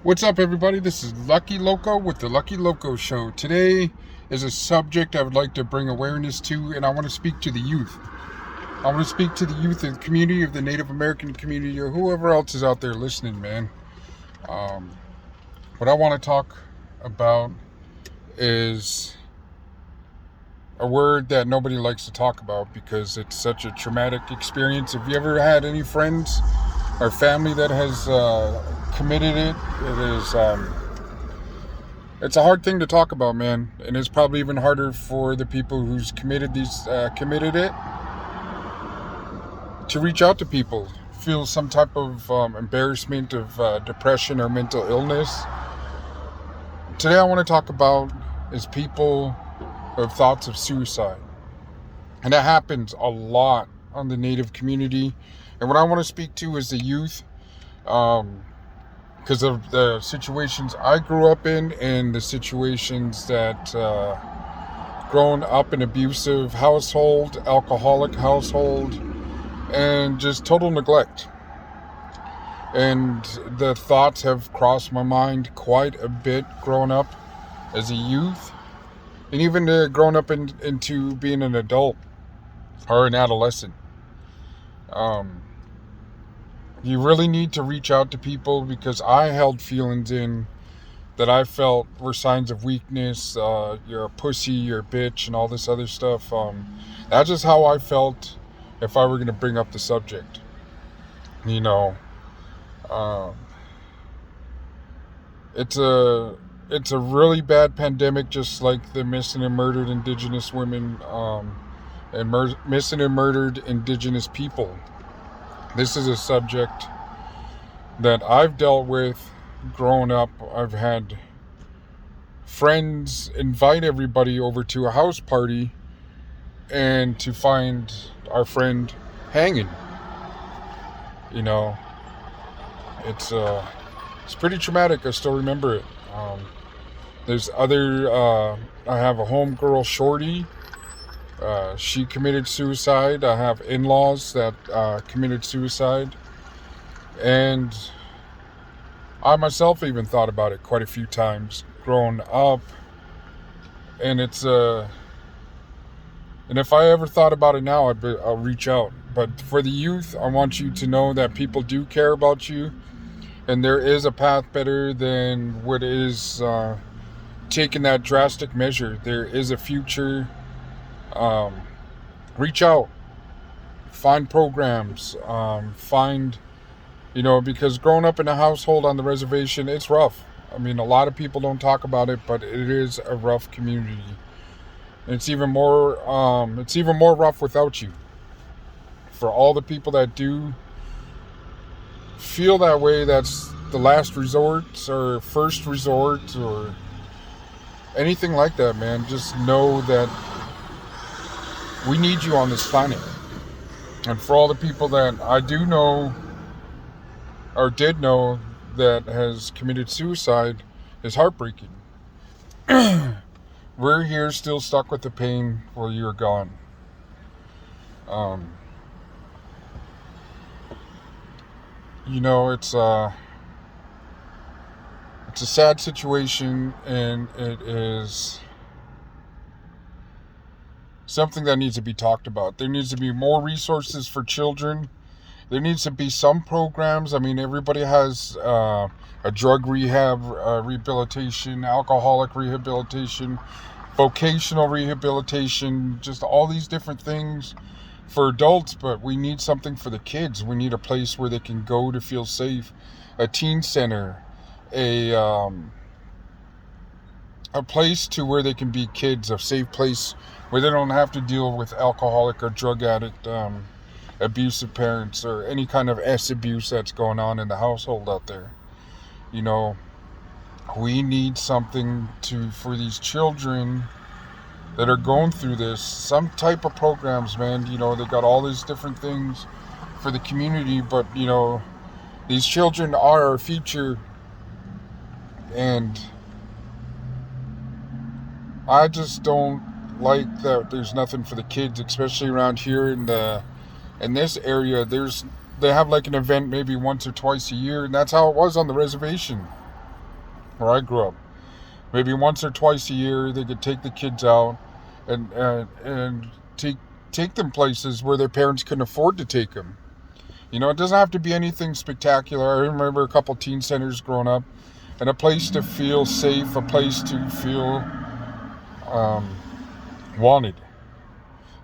What's up, everybody? This is Lucky Loco with the Lucky Loco Show. Today is a subject I would like to bring awareness to, and I want to speak to the youth. I want to speak to the youth of the community, of the Native American community, or whoever else is out there listening, man. What I want to talk about is a word that nobody likes to talk about because it's such a traumatic experience. Have you ever had any friends or family that has committed it? It's a hard thing to talk about, man, and it's probably even harder for the people who's committed it to reach out to people, feel some type of embarrassment of depression or mental illness. Today I want to talk about is people who have thoughts of suicide, and that happens a lot on the Native community. And what I want to speak to is the youth, because of the situations I grew up in and the situations that grown up in abusive household, alcoholic household, and just total neglect. And the thoughts have crossed my mind quite a bit growing up as a youth, and even growing up into being an adult or an adolescent. You really need to reach out to people, because I held feelings in that I felt were signs of weakness. You're a pussy, you're a bitch, and all this other stuff. That's just how I felt if I were going to bring up the subject. You know, it's a really bad pandemic, just like the missing and murdered Indigenous women and missing and murdered Indigenous people. This is a subject that I've dealt with growing up. I've had friends invite everybody over to a house party and to find our friend hanging. You know, it's pretty traumatic. I still remember it. There's other, I have a homegirl, Shorty. She committed suicide. I have in-laws that committed suicide. And I myself even thought about it quite a few times growing up. And and if I ever thought about it now, I'll reach out. But for the youth, I want you to know that people do care about you. And there is a path better than what is taking that drastic measure. There is a future. Reach out, find programs, because growing up in a household on the reservation, it's rough. I mean, a lot of people don't talk about it, but it is a rough community. And it's even more rough without you. For all the people that do feel that way, that's the last resort or first resort or anything like that, man. Just know that we need you on this planet. And for all the people that I do know or did know that has committed suicide, is heartbreaking. We're here still stuck with the pain while you're gone. It's a sad situation, and it is something that needs to be talked about. There needs to be more resources for children. There needs to be some programs. I mean, everybody has a drug rehab, rehabilitation, alcoholic rehabilitation, vocational rehabilitation, just all these different things for adults, but we need something for the kids. We need a place where they can go to feel safe, a teen center, a place to where they can be kids, a safe place where they don't have to deal with alcoholic or drug addict, abusive parents, or any kind of abuse that's going on in the household out there. We need something for these children that are going through this, some type of programs, man. They got all these different things for the community, but these children are our future, and I just don't like that there's nothing for the kids, especially around here in this area. They have like an event maybe once or twice a year, and that's how it was on the reservation. where I grew up. Maybe once or twice a year, they could take the kids out and take them places where their parents couldn't afford to take them. It doesn't have to be anything spectacular. I remember a couple teen centers growing up, and a place to feel safe, a place to feel um, wanted.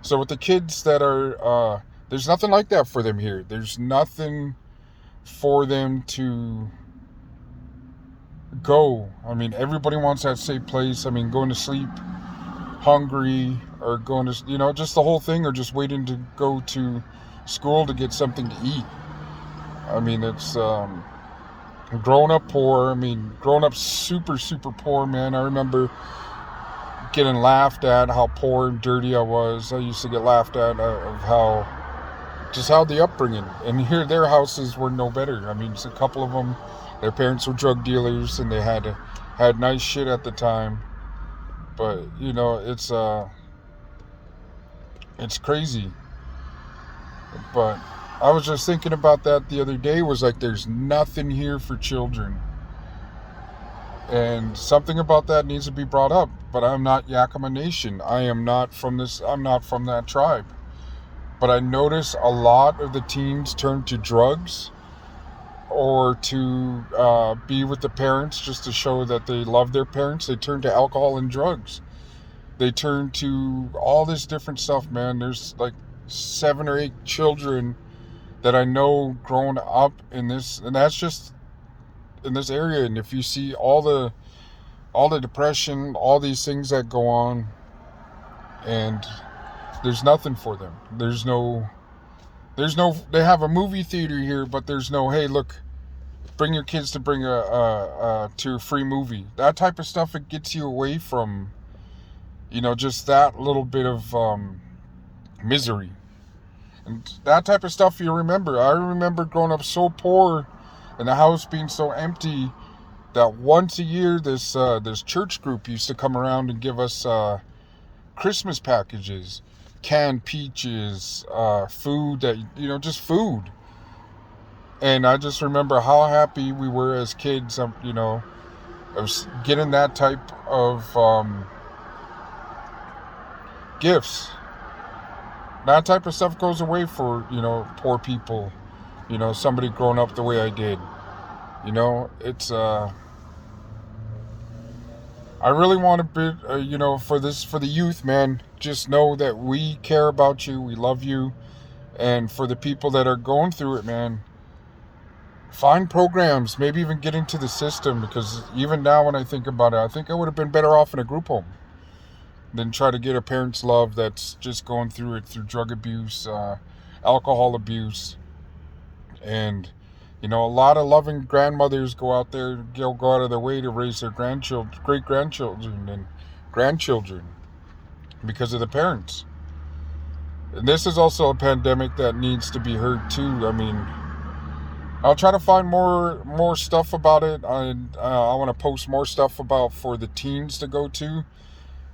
So with the kids that are, there's nothing like that for them here. There's nothing for them to go. I mean, everybody wants that safe place. I mean, going to sleep hungry or going to, just the whole thing, or just waiting to go to school to get something to eat. I mean, it's growing up poor. I mean, growing up super, super poor, man. I remember getting laughed at how poor and dirty I was. I used to get laughed at of how the upbringing. And here, their houses were no better. I mean, a couple of them, their parents were drug dealers, and they had nice shit at the time. But it's crazy. But I was just thinking about that the other day. Was like, there's nothing here for children, and something about that needs to be brought up. But I'm not Yakima Nation. I'm not from that tribe. But I notice a lot of the teens turn to drugs, or to be with the parents just to show that they love their parents. They turn to alcohol and drugs. They turn to all this different stuff, man. There's like 7 or 8 children that I know growing up in this, and that's just in this area. And if you see all the depression, all these things that go on, and there's nothing for them. There's no, they have a movie theater here, but there's no, hey, look, bring your kids to bring to a free movie. That type of stuff, it gets you away from, just that little bit of misery. And that type of stuff you remember. I remember growing up so poor, and the house being so empty, that once a year this church group used to come around and give us Christmas packages, canned peaches, food that, just food. And I just remember how happy we were as kids, of getting that type of gifts. That type of stuff goes away for, poor people, somebody growing up the way I did. It's, I really want to be, for the youth, man, just know that we care about you, we love you. And for the people that are going through it, man, find programs, maybe even get into the system, because even now when I think about it, I think I would have been better off in a group home than try to get a parent's love that's just going through it through drug abuse, alcohol abuse. And, a lot of loving grandmothers go out of their way to raise their great-grandchildren and grandchildren because of the parents. And this is also a pandemic that needs to be heard too. I mean, I'll try to find more stuff about it. I want to post more stuff about for the teens to go to,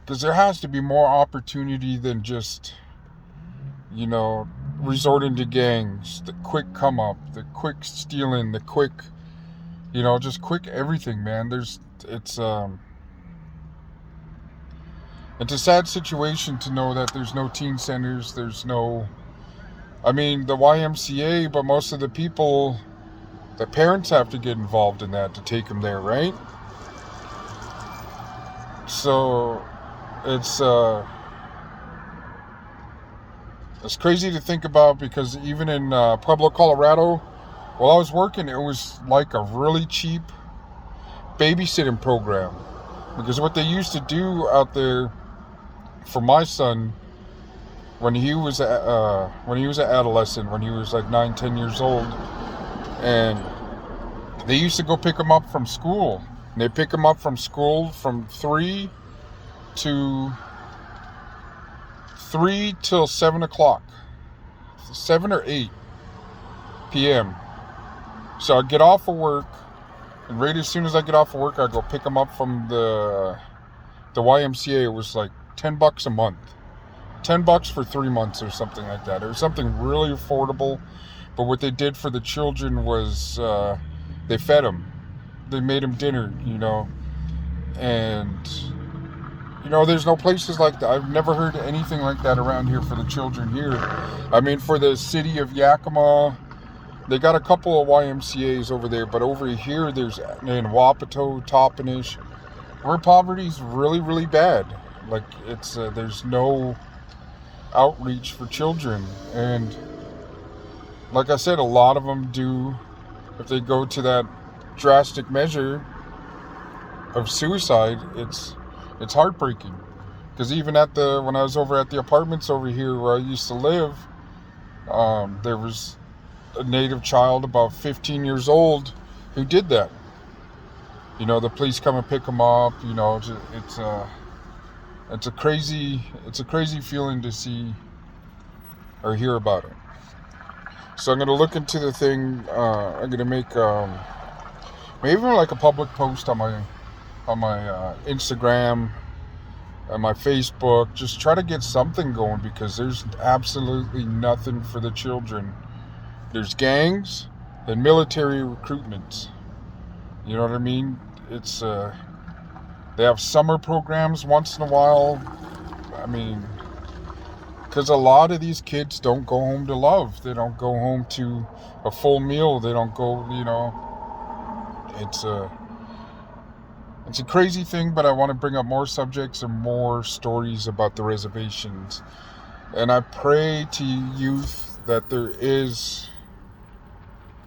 because there has to be more opportunity than just, resorting to gangs, the quick come up, the quick stealing, the quick, just quick everything, man. It's a sad situation to know that there's no teen centers, there's no, the YMCA, but most of the people, the parents have to get involved in that to take them there, right? So it's crazy to think about, because even in Pueblo, Colorado, while I was working, it was like a really cheap babysitting program. Because what they used to do out there for my son, when he was an adolescent, when he was like 9-10 years old, and they used to go pick him up from school. And they pick him up from school from 3 till 7 o'clock, 7 or 8 p.m. So I'd get off of work, and right as soon as I get off of work, I'd go pick them up from the YMCA. It was like $10 a month, $10 for 3 months or something like that. It was something really affordable. But what they did for the children was they fed them. they made them dinner, and there's no places like that. I've never heard anything like that around here for the children here. I mean, for the city of Yakima, they got a couple of YMCA's over there, but over here there's in Wapato, Toppenish, where poverty's really, really bad. Like it's there's no outreach for children, and like I said, a lot of them do. If they go to that drastic measure of suicide, it's heartbreaking. Because even when I was over at the apartments over here where I used to live, there was a native child about 15 years old who did that. The police come and pick him up. It's a crazy feeling to see or hear about it. So I'm gonna look into the thing. I'm gonna make maybe like a public post on my Instagram and my Facebook. Just try to get something going, because there's absolutely nothing for the children. There's gangs and military recruitments. You know what I mean? It's they have summer programs once in a while. I mean, because a lot of these kids don't go home to love. They don't go home to a full meal. They don't go, it's a crazy thing, but I want to bring up more subjects and more stories about the reservations. And I pray to youth that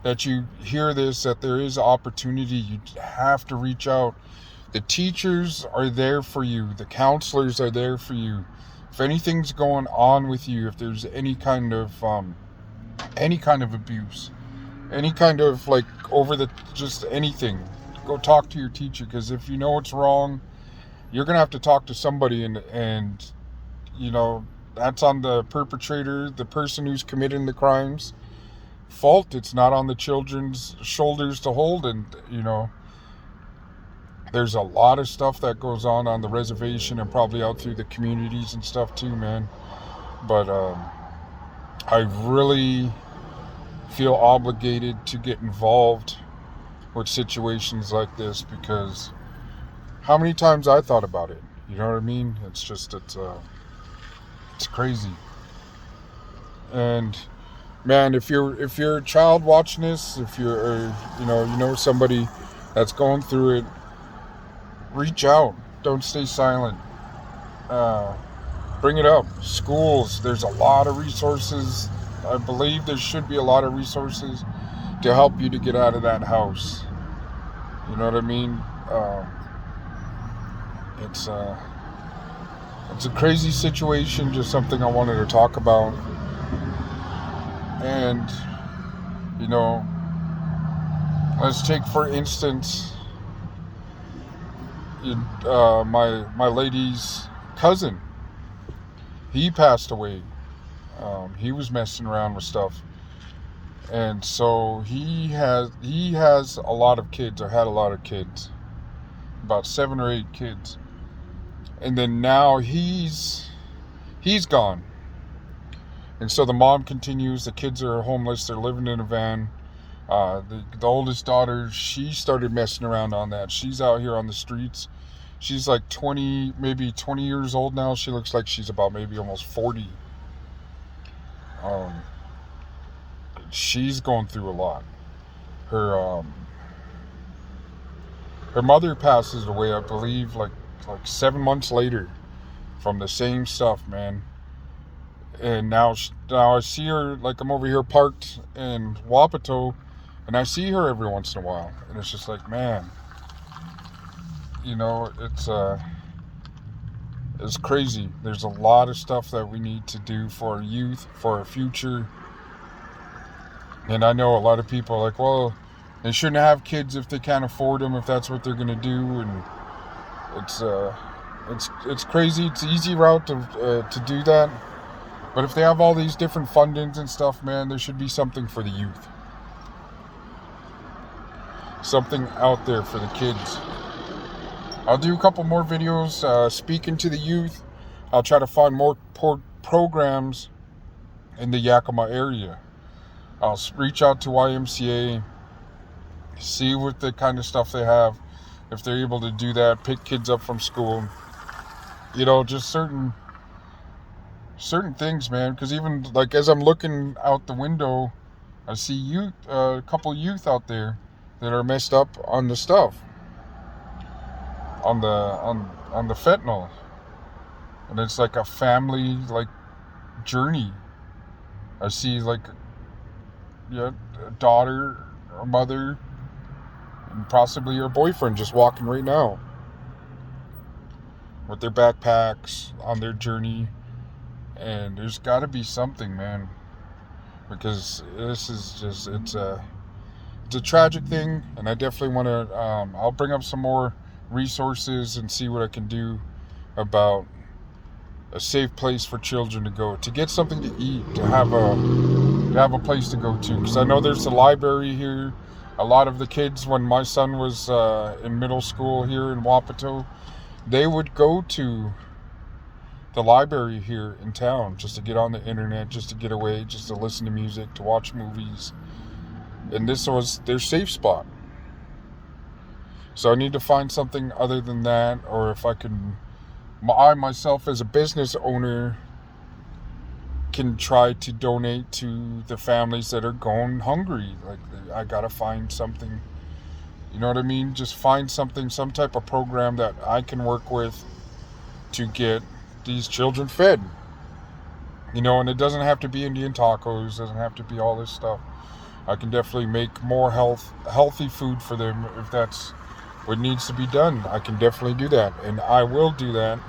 that you hear this, that there is opportunity. You have to reach out. The teachers are there for you. The counselors are there for you. If anything's going on with you, if there's any kind of abuse, any kind of just anything, go talk to your teacher. Because if you know it's wrong, you're gonna have to talk to somebody, and that's on the perpetrator, the person who's committing the crimes, fault. It's not on the children's shoulders to hold. And there's a lot of stuff that goes on the reservation and probably out through the communities and stuff too, man. But I really feel obligated to get involved with situations like this, because how many times I thought about it, you know what I mean? It's just, it's crazy. And man, if you're a child watching this, if you're, somebody that's going through it, reach out. Don't stay silent. Bring it up. Schools, there's a lot of resources. I believe there should be a lot of resources to help you to get out of that house. You know what I mean? It's a crazy situation, just something I wanted to talk about. And, let's take, for instance, my lady's cousin. He passed away. He was messing around with stuff, and so he has a lot of kids, or had a lot of kids, about 7 or 8 kids, and then now he's gone, and so the mom continues. The kids are homeless. They're living in a van. The oldest daughter, she started messing around on that. She's out here on the streets. She's like 20 years old now. She looks like she's about maybe almost 40. She's going through a lot. Her mother passes away, I believe, like 7 months later, from the same stuff, man. And now I see her, like, I'm over here parked in Wapato, and I see her every once in a while, and it's just like, man, it's crazy. There's a lot of stuff that we need to do for our youth, for our future. And I know a lot of people are like, well, they shouldn't have kids if they can't afford them, if that's what they're gonna do. And it's crazy. It's an easy route to do that. But if they have all these different fundings and stuff, man, there should be something for the youth. Something out there for the kids. I'll do a couple more videos speaking to the youth. I'll try to find more programs in the Yakima area. I'll reach out to YMCA see what the kind of stuff they have, if they're able to do that, pick kids up from school, just certain things, man. Because even like as I'm looking out the window, I see youth, a couple youth out there that are messed up on the stuff, on the fentanyl, and it's like a family like journey. I see like a daughter, a mother, and possibly your boyfriend just walking right now with their backpacks on their journey. And there's got to be something, man, because this is just it's a tragic thing, and I definitely want to. I'll bring up some more resources and see what I can do about a safe place for children to go, to get something to eat, to have a place to go to. Because I know there's a library here. A lot of the kids, when my son was in middle school here in Wapato, they would go to the library here in town just to get on the internet, just to get away, just to listen to music, to watch movies. And this was their safe spot. So I need to find something other than that, or if I myself as a business owner can try to donate to the families that are going hungry. Like, I gotta find something, you know what I mean? Just find something, some type of program that I can work with to get these children fed. And it doesn't have to be Indian tacos, doesn't have to be all this stuff. I can definitely make more healthy food for them if that's what needs to be done. I can definitely do that, and I will do that.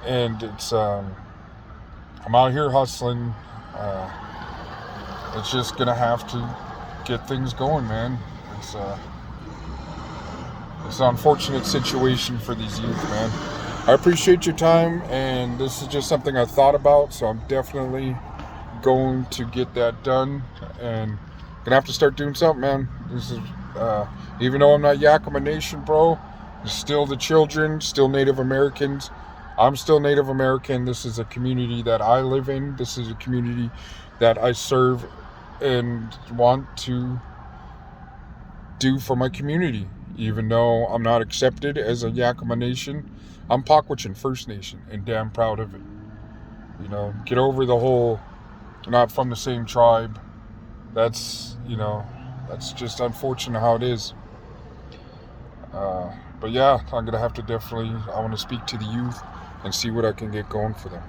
And it's I'm out here hustling. It's just gonna have to get things going, man. It's an unfortunate situation for these youth, man. I appreciate your time, and this is just something I thought about, so I'm definitely going to get that done, and gonna have to start doing something, man. This is even though I'm not Yakima Nation, bro, still the children, still Native Americans. I'm still Native American. This is a community that I live in. This is a community that I serve and want to do for my community. Even though I'm not accepted as a Yakima Nation, I'm Pakwachin First Nation and damn proud of it. Get over the whole not from the same tribe. That's just unfortunate how it is. But yeah, I'm going to have to I want to speak to the youth and see what I can get going for them.